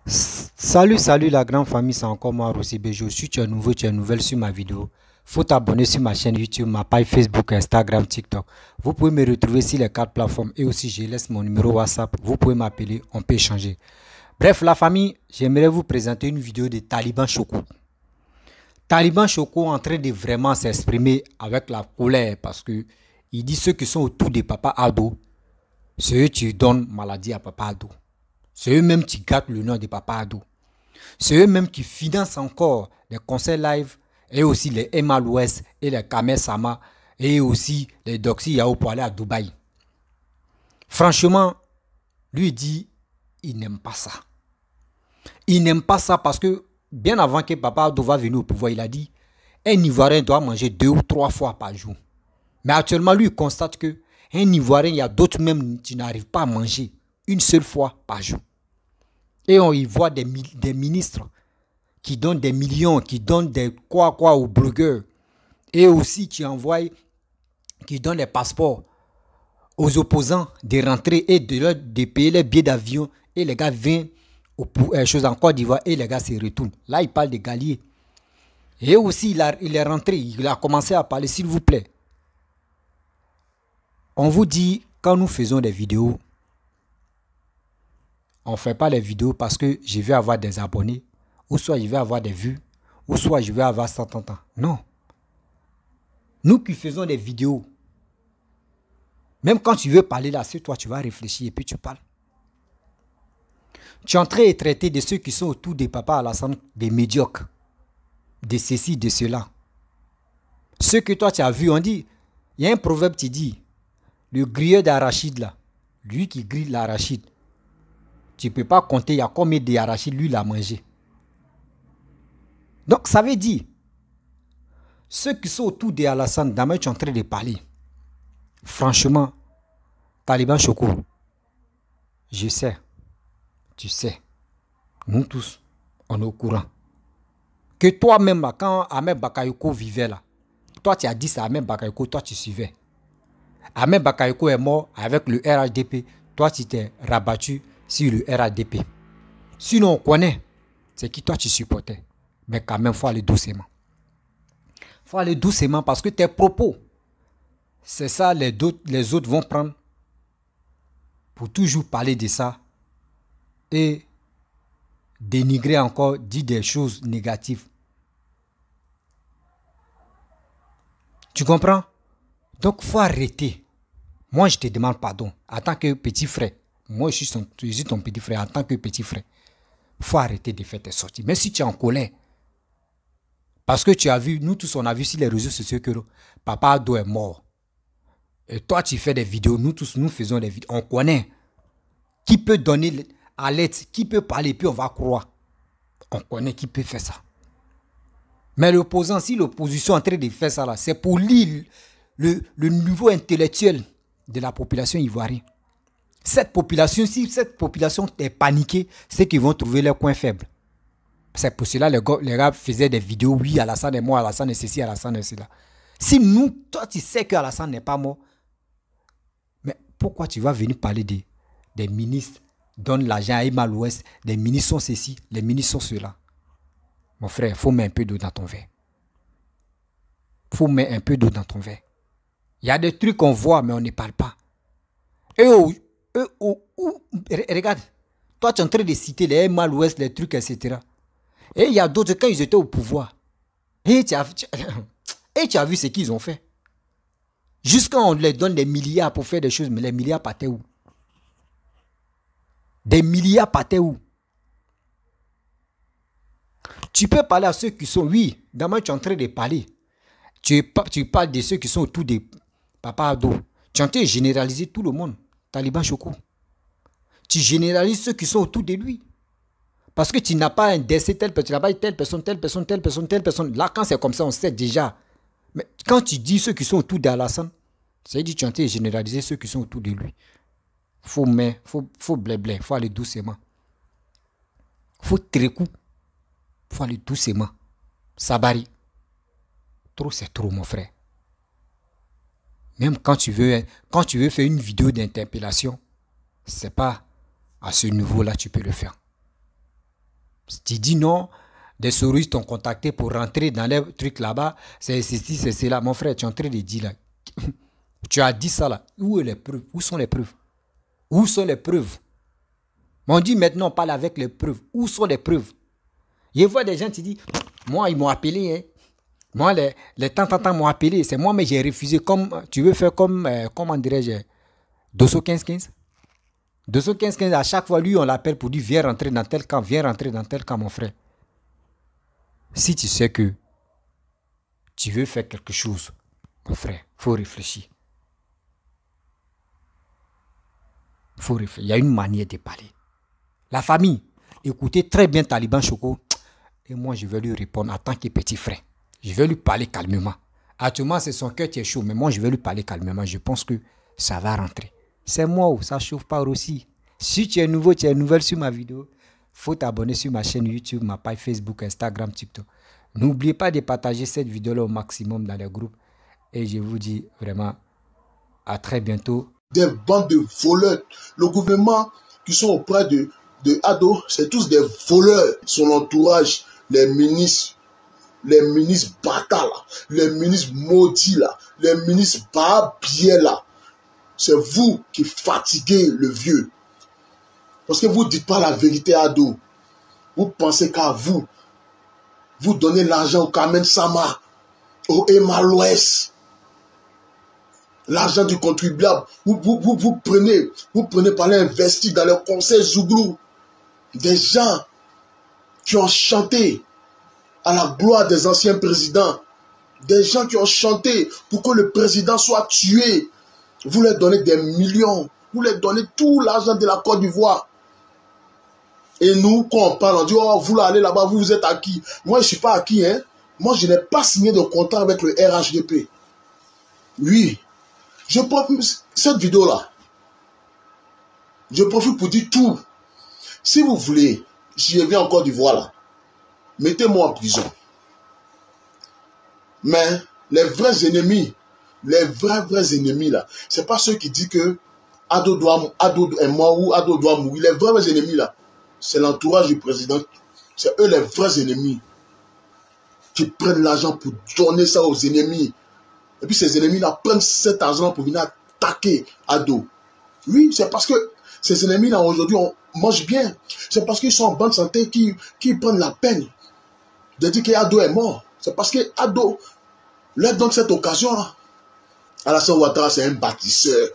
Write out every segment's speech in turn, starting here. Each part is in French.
Salut la grande famille, c'est encore moi Rossi Bejo. Si tu es nouveau, tu es nouvelle sur ma vidéo, faut t'abonner sur ma chaîne YouTube, ma page Facebook, Instagram, TikTok. Vous pouvez me retrouver sur les 4 plateformes et aussi je laisse mon numéro WhatsApp. Vous pouvez m'appeler, on peut échanger. Bref, la famille, j'aimerais vous présenter une vidéo de Taliban Choco. Taliban Choco en train de vraiment s'exprimer avec la colère parce que il dit ceux qui sont autour de Papa Ado, c'est eux qui donnent maladie à Papa Ado. C'est eux-mêmes qui gâtent le nom de Papa Ado. C'est eux-mêmes qui financent encore les concerts live et aussi les Emma l'Ouest et les Kamer Sama et aussi les Doxy Yao pour aller à Dubaï. Franchement, lui dit, il n'aime pas ça. Il n'aime pas ça parce que bien avant que Papa Ado va venir au pouvoir, il a dit, un Ivoirien doit manger 2 ou 3 fois par jour. Mais actuellement, lui, il constate que un Ivoirien, il y a d'autres même qui n'arrivent pas à manger une seule fois par jour. Et on y voit des ministres qui donnent des millions, qui donnent des quoi aux blogueurs. Et aussi qui envoient, qui donnent les passeports aux opposants de rentrer et de payer les billets d'avion. Et les gars viennent en Côte d'Ivoire et les gars se retournent. Là, il parle de Galier. Et aussi, il est rentré, il a commencé à parler, s'il vous plaît. On vous dit, quand nous faisons des vidéos, on ne fait pas les vidéos parce que je vais avoir des abonnés, ou soit je vais avoir des vues, ou soit je vais avoir 100 ans. Non. Nous qui faisons des vidéos, même quand tu veux parler là, c'est toi, tu vas réfléchir et puis tu parles. Tu es en train de traiter de ceux qui sont autour de Papa Alassane, des médiocres, de ceci, de cela. Ceux que toi tu as vu, on dit, il y a un proverbe qui dit, le grilleur d'arachide là, lui qui grille l'arachide, tu ne peux pas compter, il y a combien d'arachides lui l'a mangé. Donc ça veut dire, ceux qui sont autour de Alassane, d'Amel, tu es en train de parler. Franchement, Taliban Choco, je sais, tu sais, nous tous, on est au courant. Que toi-même, quand Ahmed Bakayoko vivait là, toi tu as dit ça à Ahmed Bakayoko, toi tu suivais. Ahmed Bakayoko est mort avec le RHDP, toi tu t'es rabattu sur le RHDP. Sinon on connaît, c'est qui toi tu supportais. Mais quand même, il faut aller doucement. Il faut aller doucement parce que tes propos, c'est ça les autres vont prendre pour toujours parler de ça et dénigrer encore, dire des choses négatives. Tu comprends? Donc, il faut arrêter. Moi, je te demande pardon en tant que petit frère. Moi, je suis ton petit frère en tant que petit frère. Il faut arrêter de faire tes sorties. Mais si tu es en colère, parce que tu as vu, nous tous, on a vu sur les réseaux sociaux que Papa Ado est mort. Et toi, tu fais des vidéos, nous tous, nous faisons des vidéos. On connaît qui peut donner à l'aide, qui peut parler, puis on va croire. On connaît qui peut faire ça. Mais l'opposant, si l'opposition est en train de faire ça, c'est pour lire le niveau intellectuel de la population ivoirienne. Cette population, si cette population est paniquée, c'est qu'ils vont trouver leurs coins faibles. C'est pour cela que les gars faisaient des vidéos, oui, Alassane est mort, Alassane est ceci, Alassane est cela. Si nous, toi, tu sais que Alassane n'est pas mort, mais pourquoi tu vas venir parler des ministres, donne l'argent à Emma l'Ouest, des ministres sont ceci, les ministres sont cela. Mon frère, il faut mettre un peu d'eau dans ton verre. Il faut mettre un peu d'eau dans ton verre. Il y a des trucs qu'on voit, mais on ne parle pas. Regarde, toi, tu es en train de citer les Emma l'Ouest, les trucs, etc. Et il y a d'autres, quand ils étaient au pouvoir, et tu as vu ce qu'ils ont fait. Jusqu'à on leur donne des milliards pour faire des choses, mais les milliards partaient où? Des milliards partaient où? Tu peux parler à ceux qui sont, oui, d'abord tu es en train de parler. Tu parles de ceux qui sont autour de Papa Ado. Tu es en train de généraliser tout le monde. Taliban Choco. Tu généralises ceux qui sont autour de lui. Parce que tu n'as pas un décès tel personne, tu n'as pas telle personne, telle personne, telle personne, telle personne. Là, quand c'est comme ça, on sait déjà. Mais quand tu dis ceux qui sont autour d'Alassane, c'est-à-dire que tu es en train de généraliser ceux qui sont autour de lui. Faut blé, faut aller doucement. Faut trécou. Faut aller doucement. Sabari. Trop, c'est trop, mon frère. Même quand tu veux faire une vidéo d'interpellation, c'est pas à ce niveau-là que tu peux le faire. Tu dis non, des souris t'ont contacté pour rentrer dans les trucs là-bas, c'est ceci, c'est cela. Mon frère, tu es en train de dire là. Tu as dit ça là. Où est les preuves? Où sont les preuves? Où sont les preuves? Mais on dit maintenant, on parle avec les preuves. Où sont les preuves? Je vois des gens qui disent, moi, ils m'ont appelé. Hein. Moi, les tant m'ont appelé. C'est moi, mais j'ai refusé. Comme, tu veux faire comme, comment dirais-je, Dosso 15-15? Dosso 15-15, à chaque fois, lui, on l'appelle pour dire, viens rentrer dans tel camp, viens rentrer dans tel camp, mon frère. Si tu sais que tu veux faire quelque chose, mon frère, il faut réfléchir. Il faut réfléchir. Il y a une manière de parler. La famille, écoutez très bien Taliban Choco. Et moi, je vais lui répondre en tant que petit frère. Je vais lui parler calmement. Actuellement, c'est son cœur qui est chaud, mais moi, je vais lui parler calmement. Je pense que ça va rentrer. C'est moi où ça ne chauffe pas aussi. Si tu es nouveau, tu es nouvelle sur ma vidéo, faut t'abonner sur ma chaîne YouTube, ma page Facebook, Instagram, TikTok. N'oubliez pas de partager cette vidéo-là au maximum dans les groupes. Et je vous dis vraiment à très bientôt. Des bandes de voleurs. Le gouvernement qui sont auprès de Ado, c'est tous des voleurs. Son entourage, les ministres bâtards là, les ministres maudits là, les ministres barbiers là. C'est vous qui fatiguez le vieux. Parce que vous ne dites pas la vérité à Ado. Vous pensez qu'à vous. Vous donnez l'argent au Carmen Sama, au Emma l'Ouest. L'argent du contribuable. Vous prenez par l'investir dans le conseil Zouglou. Des gens qui ont chanté à la gloire des anciens présidents. Des gens qui ont chanté pour que le président soit tué. Vous leur donnez des millions. Vous leur donnez tout l'argent de la Côte d'Ivoire. Et nous, quand on parle, on dit, oh, vous allez là-bas, vous êtes acquis. Moi, je ne suis pas acquis, hein. Moi, je n'ai pas signé de contrat avec le RHDP. Oui. Je profite cette vidéo-là. Je profite pour dire tout. Si vous voulez, si je viens en Côte d'Ivoire là, mettez-moi en prison. Mais les vrais ennemis là, c'est pas ceux qui disent que Ado est mort ou Ado doit mourir. Les vrais ennemis là, c'est l'entourage du président. C'est eux les vrais ennemis qui prennent l'argent pour donner ça aux ennemis. Et puis ces ennemis-là prennent cet argent pour venir attaquer Ado. Oui, c'est parce que ces ennemis-là aujourd'hui mangent bien. C'est parce qu'ils sont en bonne santé qu'ils prennent la peine de dire qu'Ado est mort. C'est parce que Ado leur donne cette occasion-là. Alassane Ouattara, c'est un bâtisseur.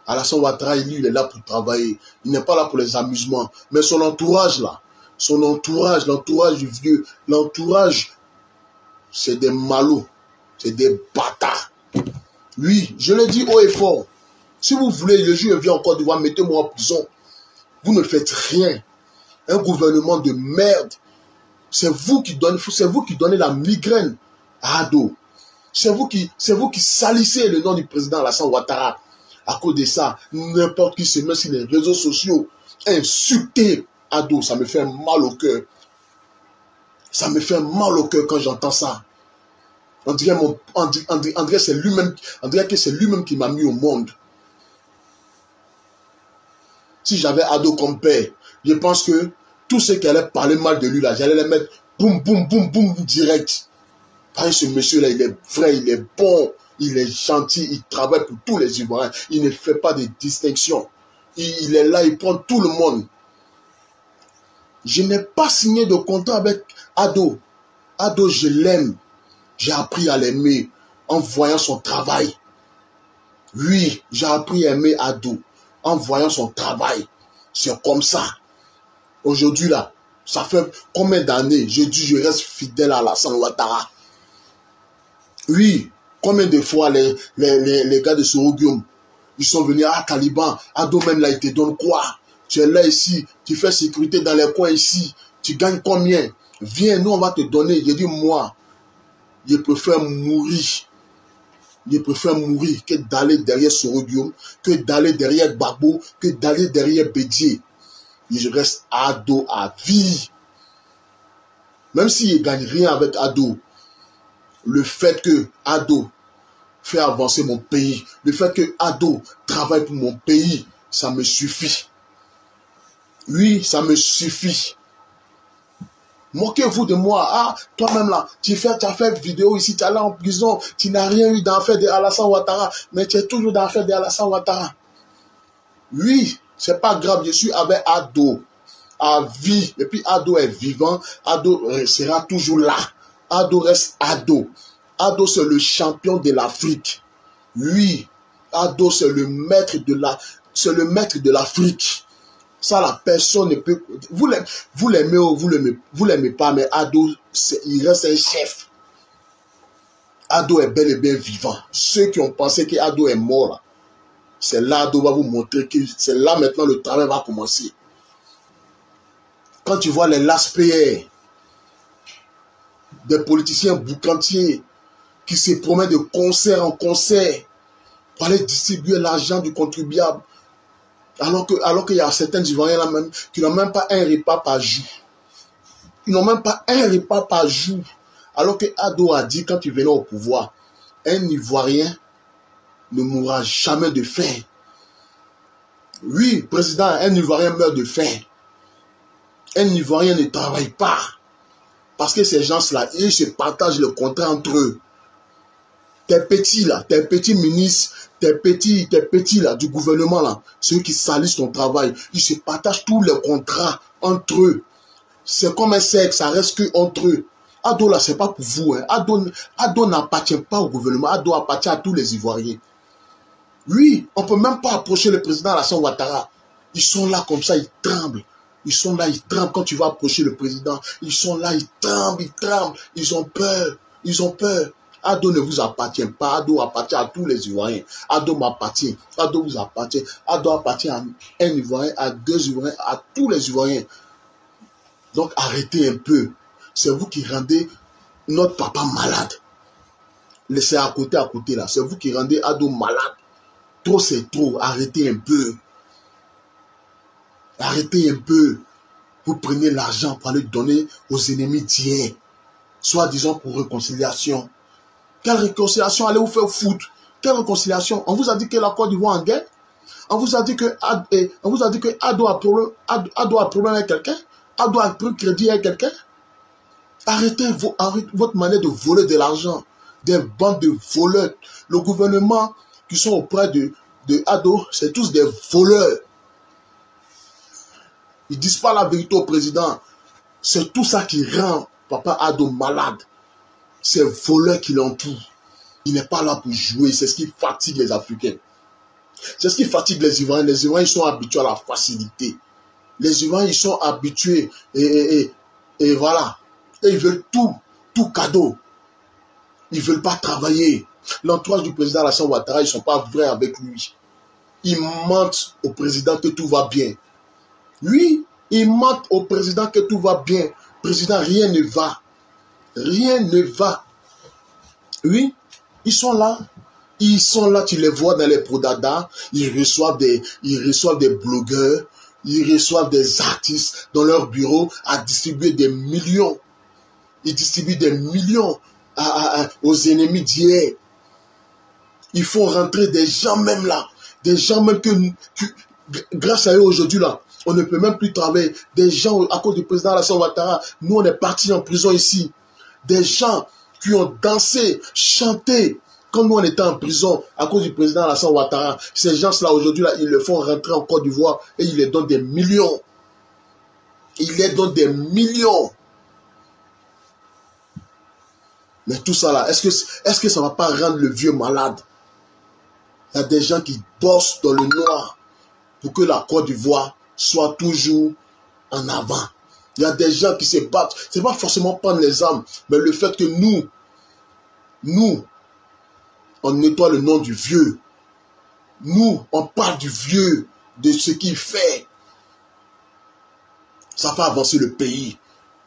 Alassane Ouattara, lui, il est là pour travailler. Il n'est pas là pour les amusements. Mais son entourage, là, l'entourage du vieux, l'entourage, c'est des malots. C'est des bâtards. Oui, je le dis haut et fort. Si vous voulez, le jour vient en Côte d'Ivoire, mettez-moi en prison. Vous ne faites rien. Un gouvernement de merde. C'est vous qui donnez la migraine à Ado. C'est vous qui salissez le nom du président Alassane Ouattara. À cause de ça, n'importe qui se met sur les réseaux sociaux, insulter Ado, ça me fait mal au cœur. Ça me fait mal au cœur quand j'entends ça. On dirait que c'est lui-même qui m'a mis au monde. Si j'avais Ado comme père, je pense que tous ceux qui allaient parler mal de lui, là, j'allais les mettre boum, boum, boum, boum, direct. Parce que ce monsieur-là, il est vrai, il est bon, il est gentil, il travaille pour tous les Ivoiriens. Il ne fait pas de distinction. Il est là, il prend tout le monde. Je n'ai pas signé de contrat avec Ado. Ado, je l'aime. J'ai appris à l'aimer en voyant son travail. Oui, j'ai appris à aimer Ado en voyant son travail. C'est comme ça. Aujourd'hui, là, ça fait combien d'années je dis je reste fidèle à Alassane Ouattara. Oui, combien de fois les gars de Sorogium, ils sont venus à Caliban, Ado même là, il te donne quoi? Tu es là ici, tu fais sécurité dans les coins ici, tu gagnes combien? Viens, nous on va te donner. Je dis moi, je préfère mourir. Je préfère mourir que d'aller derrière Sorogium, que d'aller derrière Babo, que d'aller derrière Bédier. Je reste Ado à vie. Même s'il ne gagne rien avec Ado, le fait que Ado fait avancer mon pays, le fait que Ado travaille pour mon pays, ça me suffit. Oui, ça me suffit. Moquez-vous de moi. Ah, toi-même là, tu as fait vidéo ici, tu es allé en prison, tu n'as rien eu dans l'affaire de Alassane Ouattara, mais tu es toujours dans l'affaire de Alassane Ouattara. Oui, c'est pas grave, je suis avec Ado à vie. Et puis Ado est vivant, Ado sera toujours là. Ado reste Ado. Ado, c'est le champion de l'Afrique. Oui, Ado, c'est le maître de l'Afrique. Ça, la personne ne peut... Vous l'aimez ou vous l'aimez pas, mais Ado, il reste un chef. Ado est bel et bien vivant. Ceux qui ont pensé qu'Ado est mort, là, c'est là Ado va vous montrer que c'est là maintenant le travail va commencer. Quand tu vois les LASPR, des politiciens boucantiers qui se promènent de concert en concert pour aller distribuer l'argent du contribuable, alors qu'il y a certains Ivoiriens là même qui n'ont même pas un repas par jour. Ils n'ont même pas un repas par jour. Alors que Ado a dit quand il venait au pouvoir, un Ivoirien ne mourra jamais de faim. Oui, président, un Ivoirien meurt de faim. Un Ivoirien ne travaille pas. Parce que ces gens-là, ils se partagent le contrat entre eux. Tes petits là, tes petits ministres, tes petits là du gouvernement là, ceux qui salissent ton travail, ils se partagent tous les contrats entre eux. C'est comme un cercle, ça reste que entre eux. Ado là, c'est pas pour vous. Hein. Ado n'appartient pas au gouvernement, Ado appartient à tous les Ivoiriens. Oui, on peut même pas approcher le président Alassane Ouattara. Ils sont là comme ça, ils tremblent. Ils sont là, ils tremblent quand tu vas approcher le président. Ils sont là, ils tremblent, ils ont peur, ils ont peur. Ado ne vous appartient pas, Ado appartient à tous les Ivoiriens. Ado m'appartient, Ado vous appartient, Ado appartient à un Ivoirien, à deux Ivoiriens, à tous les Ivoiriens. Donc arrêtez un peu. C'est vous qui rendez notre papa malade. Laissez à côté là. C'est vous qui rendez Ado malade. Trop c'est trop, arrêtez un peu. Arrêtez un peu. Vous prenez l'argent pour aller donner aux ennemis d'hier. Soi-disant pour réconciliation. Quelle réconciliation? Allez vous faire foutre. Quelle réconciliation? On vous a dit que la Côte d'Ivoire en guerre? On vous a dit que Ado a problème avec quelqu'un? Ado a pris crédit avec quelqu'un? Arrêtez votre manière de voler de l'argent. Des bandes de voleurs. Le gouvernement qui sont auprès de Ado, c'est tous des voleurs. Ils ne disent pas la vérité au président. C'est tout ça qui rend papa Ado malade. Ces voleurs qui l'entourent. Il n'est pas là pour jouer. C'est ce qui fatigue les Africains. C'est ce qui fatigue les Ivoiriens. Les Ivoiriens, ils sont habitués à la facilité. Les Ivoiriens, ils sont habitués. Et voilà. Et ils veulent tout cadeau. Ils ne veulent pas travailler. L'entourage du président Alassane Ouattara, ils ne sont pas vrais avec lui. Ils mentent au président que tout va bien. Oui, ils mentent au président que tout va bien. Président, rien ne va. Rien ne va. Oui, ils sont là. Ils sont là, tu les vois dans les Prodada. Ils reçoivent des blogueurs. Ils reçoivent des artistes dans leur bureau à distribuer des millions. Ils distribuent des millions aux ennemis d'hier. Ils font rentrer des gens même là. Des gens même que grâce à eux aujourd'hui là, on ne peut même plus travailler. Des gens à cause du président Alassane Ouattara, nous on est partis en prison ici. Des gens qui ont dansé, chanté, quand nous on était en prison à cause du président Alassane Ouattara. Ces gens-là aujourd'hui là, ils le font rentrer en Côte d'Ivoire et ils les donnent des millions. Ils les donnent des millions. Mais tout ça là, est-ce que ça ne va pas rendre le vieux malade? Il y a des gens qui bossent dans le noir pour que la Côte d'Ivoire soit toujours en avant. Il y a des gens qui se battent. Ce n'est pas forcément prendre les armes, mais le fait que nous, on nettoie le nom du vieux. Nous, on parle du vieux, de ce qu'il fait. Ça fait avancer le pays.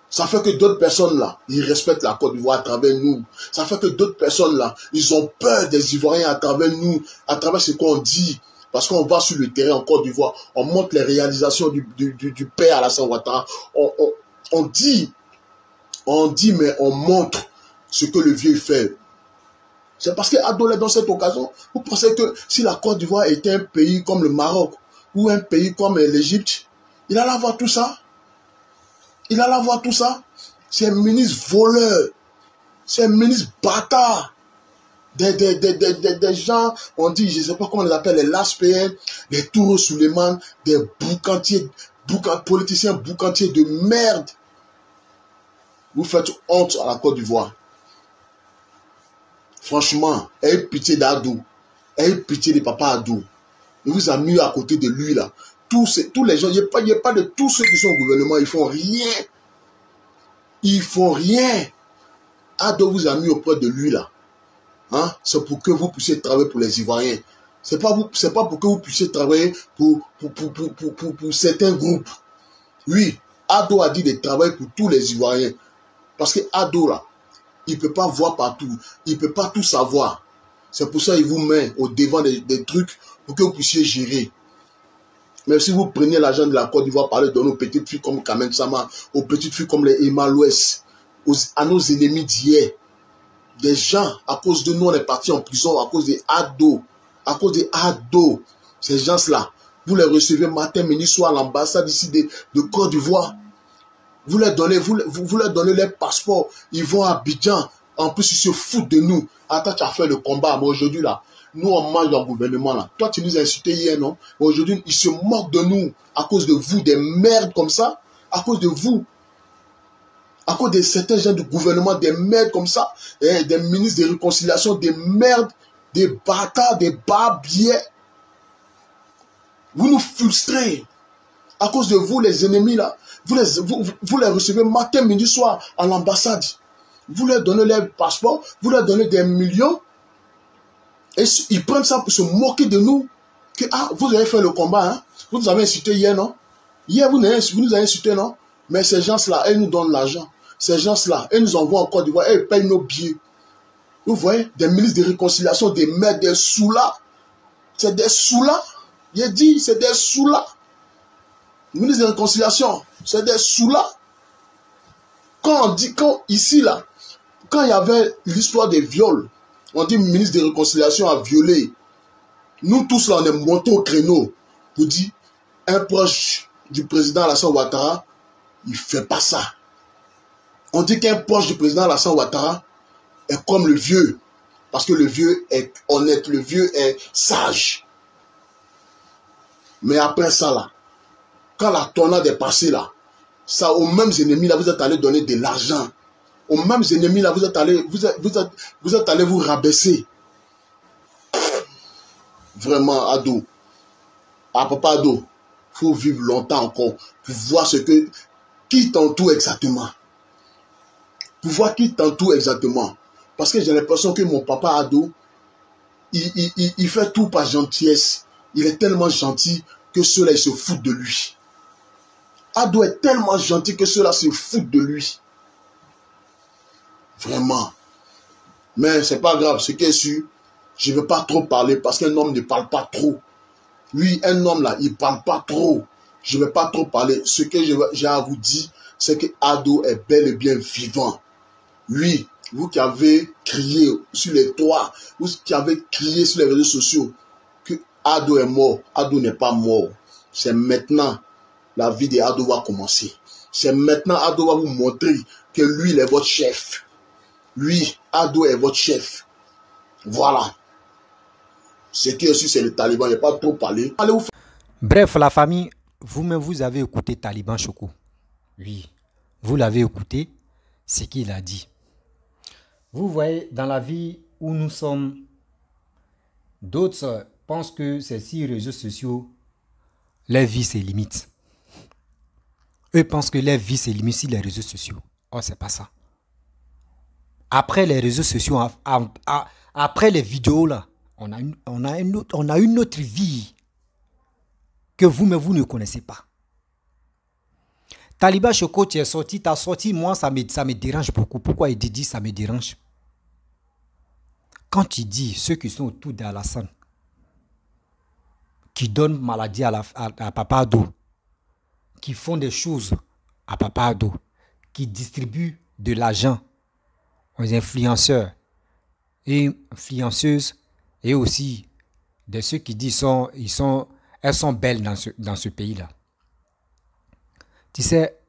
Ça fait que d'autres personnes là, ils respectent la Côte d'Ivoire à travers nous. Ça fait que d'autres personnes là, ils ont peur des Ivoiriens à travers nous, à travers ce qu'on dit. Parce qu'on va sur le terrain en Côte d'Ivoire, on montre les réalisations du père Alassane Ouattara. On dit, mais on montre ce que le vieux fait. C'est parce qu'Ado est dans cette occasion. Vous pensez que si la Côte d'Ivoire était un pays comme le Maroc ou un pays comme l'Égypte, il allait avoir tout ça? Il allait avoir tout ça? C'est un ministre voleur. C'est un ministre bâtard. Des gens, on dit, je ne sais pas comment on les appelle, les LASPN, les Touro Suleiman, des politiciens boucantiers de merde. Vous faites honte à la Côte d'Ivoire. Franchement, ayez pitié d'Adou. Ayez pitié de papa Adou. Il vous a mis à côté de lui là. Tous les gens, il n'y a pas de tous ceux qui sont au gouvernement, ils font rien. Ils font rien. Adou vous a mis auprès de lui là. Hein? C'est pour que vous puissiez travailler pour les Ivoiriens. C'est pas pour que vous puissiez travailler pour certains groupes. Oui, Adou a dit de travailler pour tous les Ivoiriens. Parce que Adou là, il ne peut pas voir partout. Il ne peut pas tout savoir. C'est pour ça qu'il vous met au devant des trucs pour que vous puissiez gérer. Mais si vous prenez l'argent de la Côte d'Ivoire, parlez de nos petites filles comme Kamen Sama, aux petites filles comme les Emma l'Ouest, à nos ennemis d'hier, des gens, à cause de nous, on est partis en prison à cause des ados. À cause des ados. Ces gens-là, vous les recevez matin, midi, soir à l'ambassade ici de Côte d'Ivoire. Vous leur donnez leur passeport. Ils vont à Abidjan. En plus, ils se foutent de nous. Attends, tu as fait le combat. Mais aujourd'hui, là, nous, on mange dans le gouvernement. Là. Toi, tu nous as insultés hier, non? Aujourd'hui, ils se moquent de nous à cause de vous, des merdes comme ça. À cause de vous. À cause de certains gens du gouvernement, des merdes comme ça, des ministres de réconciliation, des merdes, des bâtards, des barbiers. Vous nous frustrez. À cause de vous, les ennemis, là, vous les recevez matin, midi, soir à l'ambassade. Vous leur donnez leur passeport, vous leur donnez des millions. Et ils prennent ça pour se moquer de nous. Que, vous avez fait le combat, hein? Vous nous avez insulté hier, non? Hier, vous nous avez insulté, non? Mais ces gens-là, ils nous donnent l'argent. Ces gens-là, ils nous envoient en Côte d'Ivoire, ils payent nos billets. Vous voyez, des ministres de réconciliation, des maires, des sous-là. C'est des sous-là. J'ai dit, c'est des sous-là. Ministre de réconciliation, c'est des sous-là. Quand ici, là, quand il y avait l'histoire des viols, on dit ministre de réconciliation a violé. Nous tous là, on est montés au créneau pour dire, un proche du président Alassane Ouattara, il ne fait pas ça. On dit qu'un proche du président Alassane Ouattara est comme le vieux. Parce que le vieux est honnête, le vieux est sage. Mais après ça, là, quand la tornade est passée, là, ça, aux mêmes ennemis, là, vous êtes allés donner de l'argent. Aux mêmes ennemis, là, vous êtes allés vous rabaisser. Vraiment, Ado. Papa Ado, il faut vivre longtemps encore pour voir qui t'entoure exactement. Pour voir qui t'entoure exactement. Parce que j'ai l'impression que mon papa Ado, il fait tout par gentillesse. Il est tellement gentil que ceux-là, ils se foutent de lui. Ado est tellement gentil que ceux-là se foutent de lui. Vraiment. Mais c'est pas grave. Ce qui est sûr, je ne veux pas trop parler parce qu'un homme ne parle pas trop. Oui, un homme là, il ne parle pas trop. Je ne vais pas trop parler. Ce que j'ai à vous dire, c'est que Ado est bel et bien vivant. Oui, vous qui avez crié sur les toits, vous qui avez crié sur les réseaux sociaux que Ado est mort. Ado n'est pas mort. C'est maintenant la vie de Ado va commencer. C'est maintenant Ado va vous montrer que lui, il est votre chef. Lui, Ado est votre chef. Voilà. Ce qui est sûr, c'est le Taliban. Il n'y a pas trop parlé. Allez vous faire. Bref, la famille, vous-même, vous avez écouté Taliban Choco. Oui, vous l'avez écouté, ce qu'il a dit. Vous voyez, dans la vie où nous sommes, d'autres pensent que ces 6 réseaux sociaux, leur vie, c'est limite. Eux pensent que leur vie, c'est limite sur les réseaux sociaux. Oh, c'est pas ça. Après les réseaux sociaux, après les vidéos, là, on a une autre vie que vous-même, vous ne connaissez pas. Taliban Choco, tu es sorti, tu as sorti, moi, ça me dérange beaucoup. Pourquoi il dit ça me dérange? Quand tu dis ceux qui sont autour d'Alassane, qui donnent maladie à Papa Ado, qui font des choses à Papa Ado, qui distribuent de l'argent aux influenceurs et influenceuses, et aussi de ceux qui disent elles sont belles dans ce pays-là. Tu sais,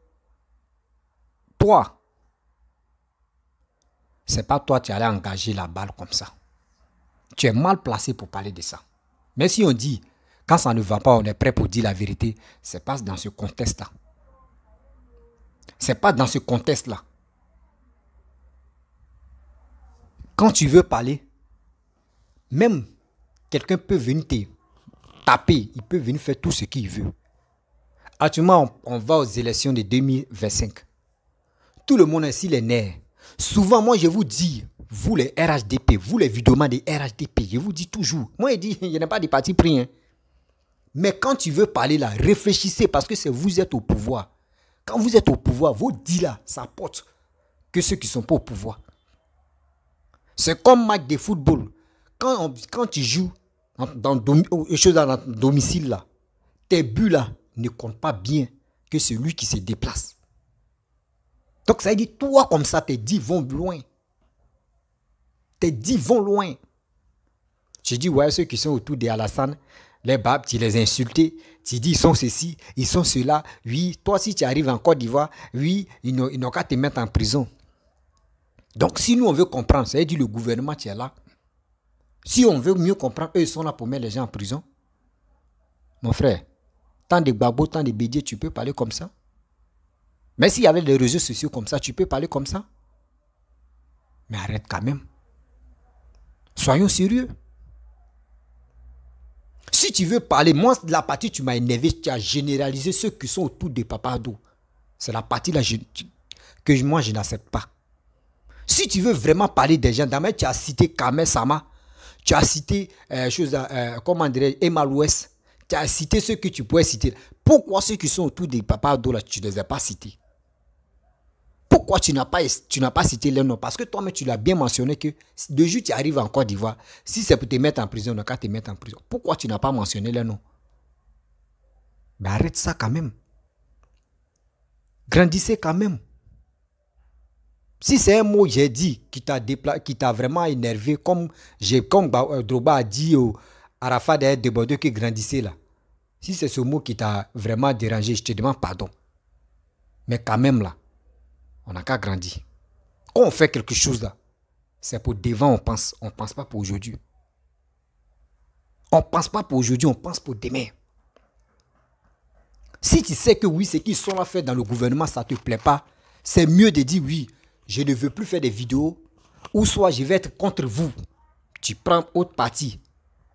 toi, c'est pas toi qui allais engager la balle comme ça. Tu es mal placé pour parler de ça. Mais si on dit, quand ça ne va pas, on est prêt pour dire la vérité, c'est pas dans ce contexte-là. C'est pas dans ce contexte-là. Quand tu veux parler, même quelqu'un peut venir te taper, il peut venir faire tout ce qu'il veut. Actuellement, on va aux élections de 2025. Tout le monde est ici les nerfs. Souvent, moi, je vous dis, vous les RHDP, vous les vidéomans des RHDP, je vous dis toujours. Moi, je dis, il n'y a pas de parti pris. Hein. Mais quand tu veux parler là, réfléchissez parce que c'est vous êtes au pouvoir. Quand vous êtes au pouvoir, vos dits là, ça porte que ceux qui ne sont pas au pouvoir. C'est comme match de football. Quand tu joues dans ton domicile là, tes buts là ne comptent pas bien que celui qui se déplace. Donc ça veut dire, toi comme ça, tes dits vont loin. Tes dits vont loin. Je dis, ouais, ceux qui sont autour de Alassane, les babes, tu les insultes, tu dis, ils sont ceci, ils sont cela. Oui, toi, si tu arrives en Côte d'Ivoire, oui, ils n'ont qu'à te mettre en prison. Donc, si nous, on veut comprendre, ça veut dire le gouvernement qui est là. Si on veut mieux comprendre, eux, ils sont là pour mettre les gens en prison. Mon frère, tant de babos, tant de bédiers, tu peux parler comme ça. Mais s'il y avait des réseaux sociaux comme ça, tu peux parler comme ça. Mais arrête quand même. Soyons sérieux. Si tu veux parler, moi, la partie tu m'as énervé, tu as généralisé ceux qui sont autour de Papa Ado. C'est la partie là que moi, je n'accepte pas. Si tu veux vraiment parler des gens, d'abord, tu as cité Kamel Sama, tu as cité, comment dirais-je, Emma Louest, tu as cité ceux que tu pouvais citer. Pourquoi ceux qui sont autour de Papa Ado, là, tu ne les as pas cités? Pourquoi tu n'as pas cité les noms? Parce que toi-même, tu l'as bien mentionné que de jour tu arrives en Côte d'Ivoire, si c'est pour te mettre en prison, on n'a qu'à te mettre en prison. Pourquoi tu n'as pas mentionné les noms? Mais arrête ça quand même. Grandissez quand même. Si c'est un mot, j'ai dit, qui t'a vraiment énervé, comme Drogba a dit au Arafat derrière de Bordeaux qui grandissait là. Si c'est ce mot qui t'a vraiment dérangé, je te demande pardon. Mais quand même là, on n'a qu'à grandir. Quand on fait quelque chose là, c'est pour devant on pense. On ne pense pas pour aujourd'hui. On ne pense pas pour aujourd'hui, on pense pour demain. Si tu sais que oui, ce qu'ils sont là fait dans le gouvernement, ça ne te plaît pas, c'est mieux de dire oui, je ne veux plus faire des vidéos, ou soit je vais être contre vous. Tu prends autre parti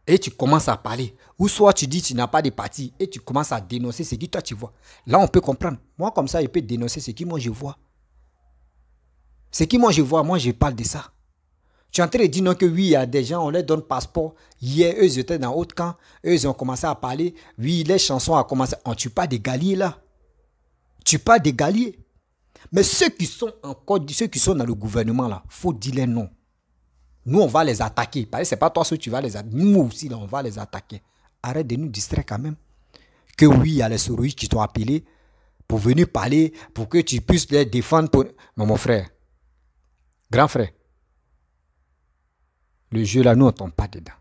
et tu commences à parler. Ou soit tu dis que tu n'as pas de parti et tu commences à dénoncer ce que toi tu vois. Là, on peut comprendre. Moi, comme ça, je peux dénoncer ce que moi je vois. Ce que moi je vois, moi je parle de ça. Tu es en train de dire non que oui, il y a des gens, on leur donne passeport. Hier, eux ils étaient dans haut camp, eux ils ont commencé à parler. Oui, les chansons ont commencé. On ne tue pas des galiers là. Tu parles des galiers. Mais ceux qui sont encore, ceux qui sont dans le gouvernement là, il faut dire les noms. Nous, on va les attaquer. Parce que ce n'est pas toi ceux tu vas les attaquer. Nous aussi, là, on va les attaquer. Arrête de nous distraire quand même. Que oui, il y a les souris qui t'ont appelé pour venir parler, pour que tu puisses les défendre. Mais mon frère, grand frère, le jeu là, nous, on ne tombe pas dedans.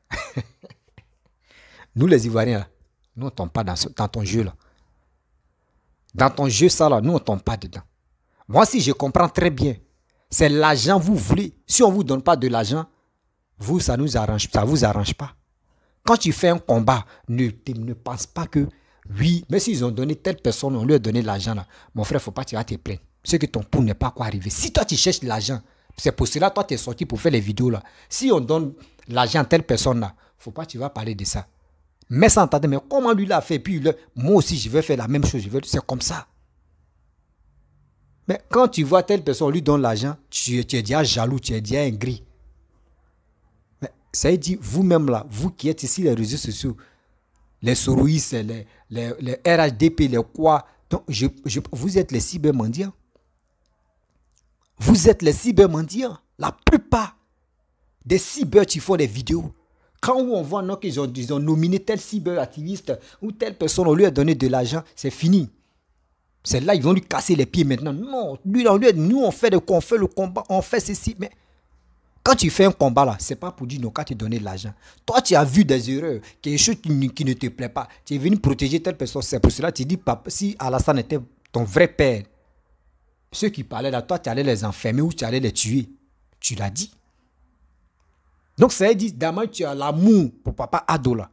Nous, les Ivoiriens, là, nous, on ne tombe pas dans ton jeu là. Dans ton jeu, ça là, nous, on ne tombe pas dedans. Moi, si je comprends très bien, c'est l'argent vous voulez. Si on ne vous donne pas de l'argent, vous, ça nous arrange, ça vous arrange pas. Quand tu fais un combat, ne pense pas que, oui, mais s'ils ont donné telle personne, on lui a donné l'argent là. Mon frère, il ne faut pas que tu vas te plaindre. Ce que ton tour n'est pas quoi arriver. Si toi, tu cherches l'argent, c'est pour cela, toi, tu es sorti pour faire les vidéos là. Si on donne l'argent à telle personne là, il ne faut pas que tu vas parler de ça. Mais sans entendre, mais comment lui l'a fait, puis moi aussi, je vais faire la même chose. C'est comme ça. Mais quand tu vois telle personne, on lui donne l'argent, tu es déjà jaloux, tu es déjà aigri. Mais ça veut dire, vous-même là, vous qui êtes ici, les réseaux sociaux, les soroïstes, les RHDP, les quoi, donc vous êtes les cybermendiants. Vous êtes les cybermendiants. La plupart des cyber qui font des vidéos, quand on voit qu'ils ont nominé tel cyberactiviste ou telle personne, on lui a donné de l'argent, c'est fini. C'est là ils vont lui casser les pieds maintenant. Non, nous on fait le combat, on fait ceci. Mais quand tu fais un combat là, c'est pas pour dire non, qu'à te donner de l'argent. Toi, tu as vu des erreurs, quelque chose qui ne te plaît pas. Tu es venu protéger telle personne. C'est pour cela que tu dis, papa, si Alassane était ton vrai père, ceux qui parlaient là, toi, tu allais les enfermer ou tu allais les tuer. Tu l'as dit. Donc, ça veut dire, d'abord, tu as l'amour pour papa Ado là.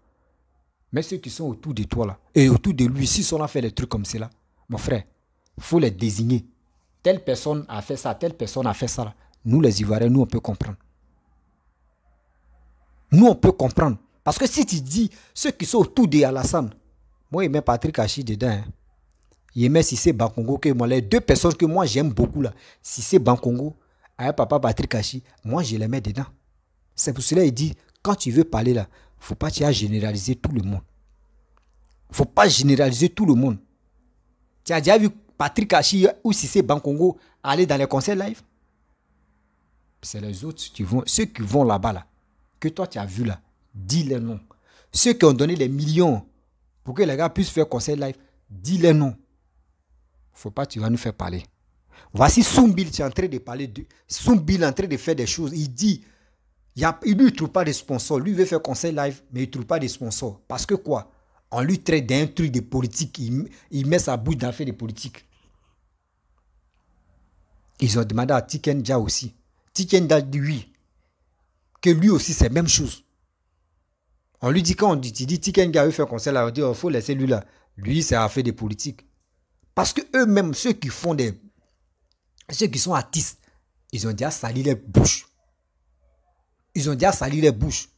Mais ceux qui sont autour de toi là, et autour de lui, s'ils sont là à faire des trucs comme cela, mon frère, il faut les désigner. Telle personne a fait ça, telle personne a fait ça là. Nous, les Ivoiriens, nous, on peut comprendre. Nous, on peut comprendre. Parce que si tu dis ceux qui sont autour de Alassane, moi, il met Patrick Hachi dedans. Hein. Il met Cissé Bankongo. Que moi, les deux personnes que moi, j'aime beaucoup là, Cissé Bankongo, avec papa Patrick Hachi, moi, je les mets dedans. C'est pour cela qu'il dit, quand tu veux parler là, il ne faut pas tu as généraliser tout le monde. Il ne faut pas généraliser tout le monde. Tu as déjà vu Patrick Hachi ou Cissé Bankongo aller dans les concerts live? C'est les autres, ceux qui vont là-bas là, que toi tu as vu là, dis les noms. Ceux qui ont donné les millions pour que les gars puissent faire concert live, dis les noms. Faut pas, tu vas nous faire parler. Voici Soumbil, tu es en train de parler de Soumbil en train de faire des choses. Il dit, il ne trouve pas de sponsors. Lui veut faire concert live, mais il ne trouve pas de sponsors. Parce que quoi? On lui traite d'un truc de politique. Il met sa bouche dans l'affaire de politique. Ils ont demandé à Tikenja aussi. Tikenja dit oui. Que lui aussi, c'est la même chose. On lui dit, quand on dit Tikenja veut faire concert là, on dit, il faut laisser lui là. Lui, c'est affaire de politique. Parce que eux-mêmes, ceux qui sont artistes, ils ont déjà sali les bouches. Ils ont déjà sali les bouches.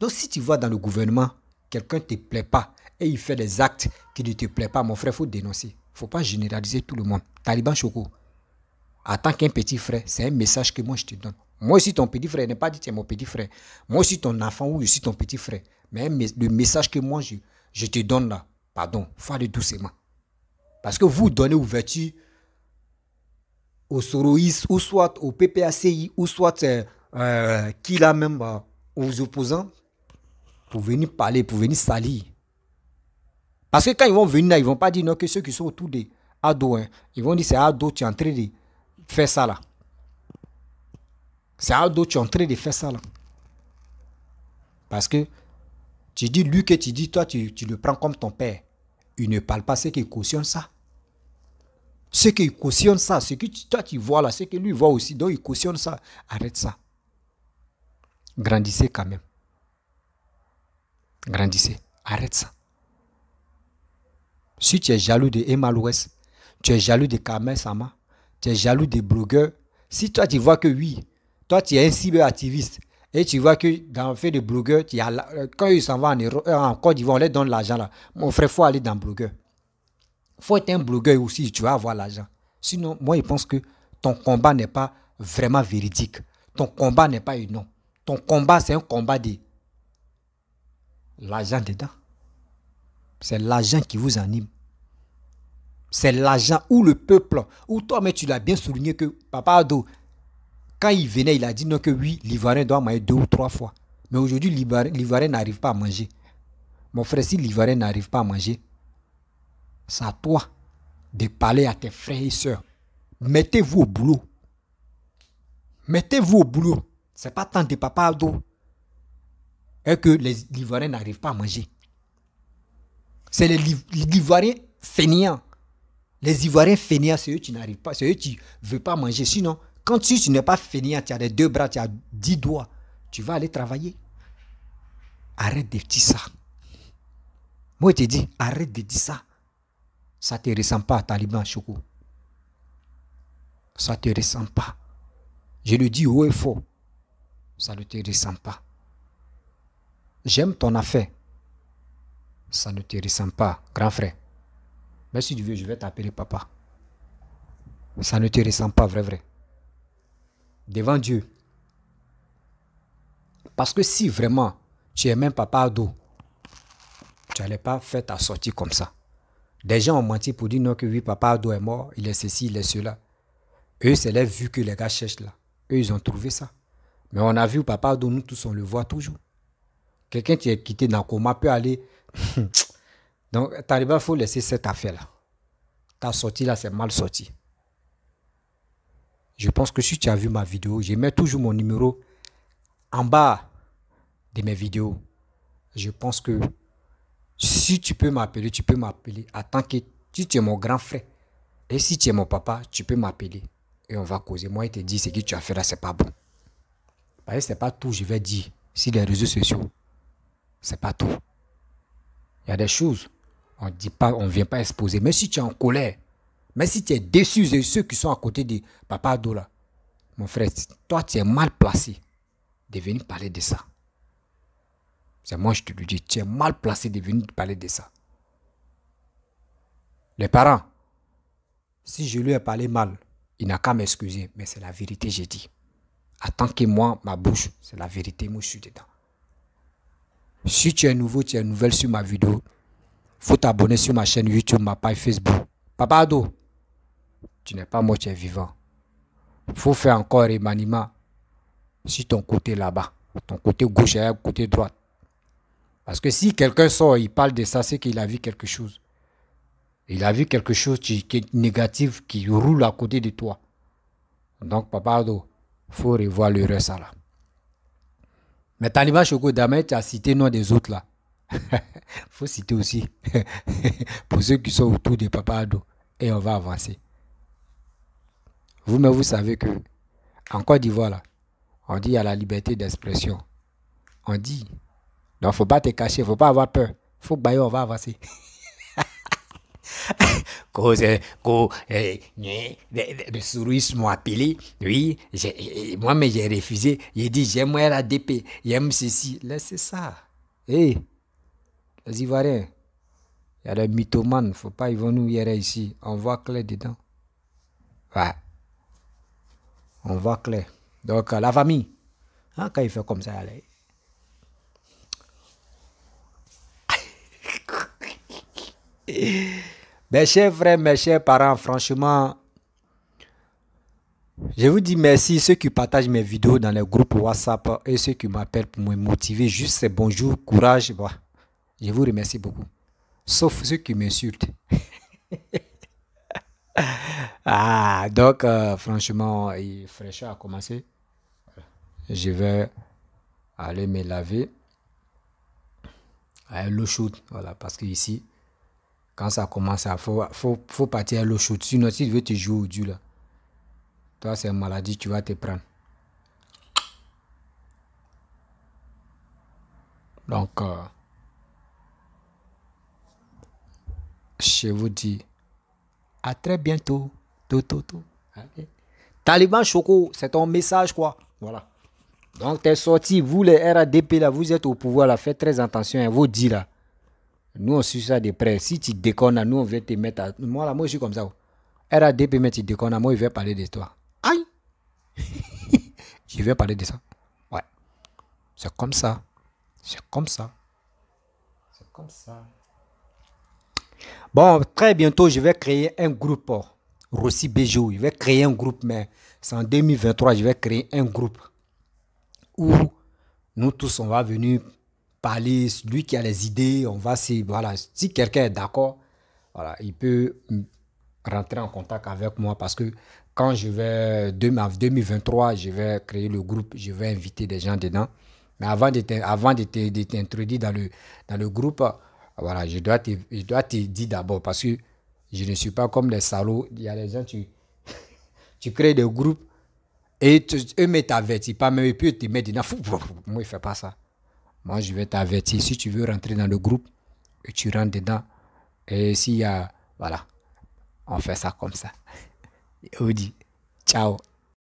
Donc, si tu vois dans le gouvernement, quelqu'un ne te plaît pas et il fait des actes qui ne te plaisent pas, mon frère, il faut dénoncer. Il ne faut pas généraliser tout le monde. Taliban Choco, en tant qu'un petit frère, c'est un message que moi je te donne. Moi aussi, ton petit frère, n'est pas dit que tu es mon petit frère. Moi aussi, ton enfant ou je suis ton petit frère. Mais le message que moi je te donne là, pardon, il faut aller doucement. Parce que vous donnez ouverture aux Soroïs, ou soit au PPACI, ou soit qui là même aux opposants, pour venir parler, pour venir salir. Parce que quand ils vont venir là, ils ne vont pas dire non que ceux qui sont autour des Ado, hein, ils vont dire c'est Ado, tu es en train de faire ça là. C'est Ado, tu es en train de faire ça là. Parce que tu dis lui que tu dis, toi tu le prends comme ton père. Il ne parle pas, c'est qu'il cautionne ça. Ce qu'il cautionne ça, ce que toi tu vois là, c'est que lui voit aussi, donc il cautionne ça. Arrête ça. Grandissez quand même. Grandissez. Arrête ça. Si tu es jaloux de Emma Louest, tu es jaloux de Kamel Sama, tu es jaloux des blogueurs, si toi tu vois que oui, toi tu es un cyberactiviste et tu vois que dans le fait de blogueurs, quand ils s'en vont en Côte d'Ivoire, on leur donne l'argent là. Mon frère, il faut aller dans blogueur. Il faut être un blogueur aussi, tu vas avoir l'argent. Sinon, moi je pense que ton combat n'est pas vraiment véridique. Ton combat n'est pas une non. Ton combat, c'est un combat de l'argent dedans. C'est l'argent qui vous anime. C'est l'argent ou le peuple. Ou toi, mais tu l'as bien souligné que Papa Ado, quand il venait, il a dit non que oui, l'Ivoirien doit manger 2 ou 3 fois. Mais aujourd'hui, l'Ivoirien n'arrive pas à manger. Mon frère, si l'Ivoirien n'arrive pas à manger, c'est à toi de parler à tes frères et sœurs. Mettez-vous au boulot. Mettez-vous au boulot. Ce n'est pas tant de Papa Ado et que l'Ivoirien n'arrive pas à manger. C'est les Ivoiriens fainéants. Les Ivoiriens fainéants, c'est eux qui n'arrivent pas, c'est eux qui ne veulent pas manger. Sinon, quand tu n'es pas fainéant, tu as les 2 bras, tu as 10 doigts, tu vas aller travailler. Arrête de dire ça. Moi, je te dis, arrête de dire ça. Ça ne te ressemble pas, Taliban Choco. Ça ne te ressemble pas. Je le dis haut et fort. Ça ne te ressemble pas. J'aime ton affaire. Ça ne te ressemble pas, grand frère. Mais si tu veux, je vais t'appeler papa. Ça ne te ressemble pas, vrai. Devant Dieu. Parce que si vraiment tu es même Papa Ado, tu n'allais pas faire ta sortie comme ça. Des gens ont menti pour dire non que oui, Papa Ado est mort, il est ceci, il est cela. Eux, c'est les vues que les gars cherchent là. Eux, ils ont trouvé ça. Mais on a vu Papa Ado, nous tous, on le voit toujours. Quelqu'un qui est quitté dans le coma peut aller... Donc, Taliban, il faut laisser cette affaire-là. Ta sortie là, c'est mal sorti. Je pense que si tu as vu ma vidéo, je mets toujours mon numéro en bas de mes vidéos. Je pense que si tu peux m'appeler, en tant que si tu es mon grand frère. Et si tu es mon papa, tu peux m'appeler. et on va causer. Moi, il te dit, ce que tu as fait là, c'est pas bon. Parce que c'est pas tout, je vais dire, sur les réseaux sociaux. C'est pas tout. Il y a des choses, on dit pas, on vient pas exposer. Mais si tu es en colère, mais si tu es déçu de ceux qui sont à côté de Papa Ado là, mon frère, toi, tu es mal placé de venir parler de ça. C'est moi, je te le dis, tu es mal placé de venir parler de ça. Les parents, si je lui ai parlé mal, il n'a qu'à m'excuser, mais c'est la vérité, j'ai dit. Attends que moi, ma bouche, c'est la vérité, moi je suis dedans. Si tu es nouveau, tu es nouvelle sur ma vidéo, faut t'abonner sur ma chaîne YouTube, ma page Facebook. Papa Ado, tu n'es pas mort, tu es vivant. Faut faire encore remaniement sur ton côté là-bas, ton côté gauche et côté droite. Parce que si quelqu'un sort, il parle de ça, c'est qu'il a vu quelque chose. Il a vu quelque chose qui est négatif, qui roule à côté de toi. Donc, Papa Ado, il faut revoir le reste là. Mais Taliban Choco, Damé, tu as cité nom des autres là. Il faut citer aussi pour ceux qui sont autour de Papa Ado. Et on va avancer. Vous-même, vous savez que en Côte d'Ivoire, là, on dit il y a la liberté d'expression. On dit. Donc, il ne faut pas te cacher, il ne faut pas avoir peur. Il faut bailler, on va avancer. Les souris m'ont appelé, oui, moi-même j'ai refusé, j'ai dit j'aime RADP, j'aime ceci, laissez ça. Hey, les Ivoiriens, il y a des mythomanes, il ne faut pas, ils vont nous hier ici, on voit clair dedans. Ouais, on voit clair. Donc la famille, hein, quand il fait comme ça, allez. Mes chers frères, mes chers parents, franchement, je vous dis merci ceux qui partagent mes vidéos dans les groupes WhatsApp et ceux qui m'appellent pour me motiver. Juste c'est bonjour, courage. Bon, je vous remercie beaucoup. Sauf ceux qui m'insultent. Donc, franchement, il fraîcheur a commencé. Je vais aller me laver avec l'eau chaude. Voilà, parce que ici, quand ça commence, il faut partir à l'eau chaude. Sinon, si tu veux te jouer au Dieu, là, toi, c'est une maladie, tu vas te prendre. Donc, je vous dis à très bientôt. Allez. Taliban Choco, c'est ton message, quoi. Voilà. Donc, t'es sorti, vous, les RADP, là, vous êtes au pouvoir, là, faites très attention à vos dits, là. Nous, on suit ça de près. Si tu déconnes, là, nous, on vient te mettre à... Moi, là, moi, je suis comme ça. RADP, mais tu déconnes, moi, il va parler de toi. Aïe! Je vais parler de ça. Ouais. C'est comme ça. C'est comme ça. C'est comme ça. Bon, très bientôt, je vais créer un groupe. Rossi Bejo. Je vais créer un groupe, mais c'est en 2023, je vais créer un groupe où nous tous, on va venir parler. Lui qui a les idées, on va se... Voilà, si quelqu'un est d'accord, voilà, il peut rentrer en contact avec moi parce que quand je vais, en 2023, je vais créer le groupe, je vais inviter des gens dedans. Mais avant de t'introduire dans le groupe, voilà, je dois te dire d'abord parce que je ne suis pas comme les salauds. Il y a des gens, tu crées des groupes et eux ne t'avertissent pas, mais ils peuvent te mettre dedans. Moi, je ne fais pas ça. Moi, je vais t'avertir. Si tu veux rentrer dans le groupe, tu rentres dedans. Et s'il y a, voilà, on fait ça comme ça. Je vous dis, ciao.